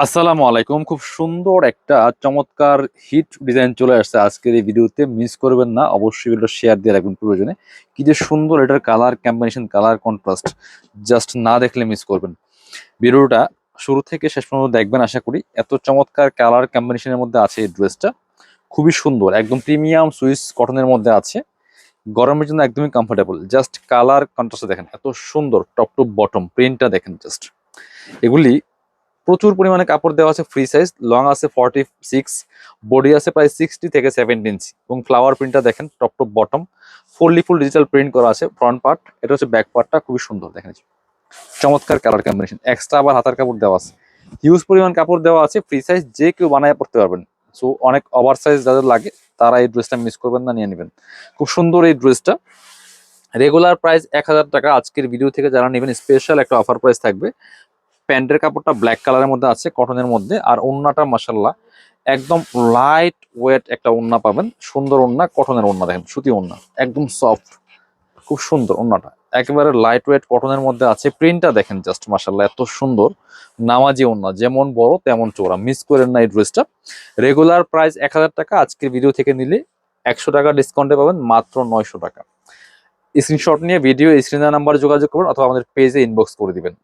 আসসালামু আলাইকুম। খুব সুন্দর একটা চমৎকার হিট ডিজাইন চলে আসছে আজকের এই ভিডিওতে। মিস করবেন না, অবশ্যই ভিডিওটা শেয়ার দিয়ে রাখবেন প্রয়োজনে। কি যে সুন্দর এটার colour combination, colour contrast, just না দেখলে মিস করবেন। ভিডিওটা শুরু থেকে শেষ পর্যন্ত দেখবেন আশা করি। এত চমৎকার কালার কম্বিনেশনের মধ্যে আছে এই ড্রেসটা, খুবই সুন্দর, একদম প্রিমিয়াম সুইস কটনের মধ্যে আছে। গরমের জন্য একদমই কমফোর্টেবল। জাস্ট কালার কন্ট্রাস্ট দেখেন, এত সুন্দর। টপ টু বটম প্রিন্টটা দেখেন জাস্ট। এগুলি প্রচুর পরিমাণে কাপড় দেওয়া আছে, ফ্রি সাইজ, লং আছে 46, বডি আছে প্রায় 60 থেকে 70 ইঞ্চি, এবং ফ্লাওয়ার প্রিন্টটা দেখেন top to bottom full digital print করা আছে। ফ্রন্ট পার্ট, এটা হচ্ছে ব্যাক পার্টটা, খুবই সুন্দর দেখেন। চমৎকার কালার কম্বিনেশন, এক্সট্রা আবার হাতার কাপড় দেওয়া আছে, হিউজ পরিমাণ কাপড় দেওয়া আছে, ফ্রি সাইজ, যে কেউ বানায় পড়তে পারবেন। সো অনেক ওভার সাইজ যাদের লাগে তারা এই ড্রেসটা মিস করবেন না, নিয়ে নেবেন। খুব সুন্দর এই ড্রেসটা। রেগুলার প্রাইস 1000 টাকা, আজকের ভিডিও থেকে যারা নেবেন স্পেশাল একটা অফার প্রাইস থাকবে। প্যান্টের কাপড়টা ব্ল্যাক কালারের মধ্যে আছে, কটনের মধ্যে। আর ওড়নাটা মাশাল্লাহ একদম লাইট ওয়েট একটা ওড়না পাবেন, সুন্দর ওড়না, কটনের ওড়না দেখেন, সুতি ওড়না, একদম সফট, খুব সুন্দর ওড়নাটা। একেবারে লাইট ওয়েট কটনের মধ্যে আছে। প্রিন্টটা দেখেন জাস্ট মাশাল্লাহ, এত সুন্দর। নামাজি ওড়না, যেমন বড় তেমন চওড়া, মিস করেন না এই ড্রেসটা। রেগুলার প্রাইস 1000 টাকা, আজকের ভিডিও থেকে নিলে 100 টাকা ডিসকাউন্টে পাবেন মাত্র 900 টাকা। স্ক্রিনশট নিয়ে ভিডিও স্ক্রিনের নাম্বারে যোগাযোগ করুন অথবা আমাদের পেজে ইনবক্স করে দিবেন।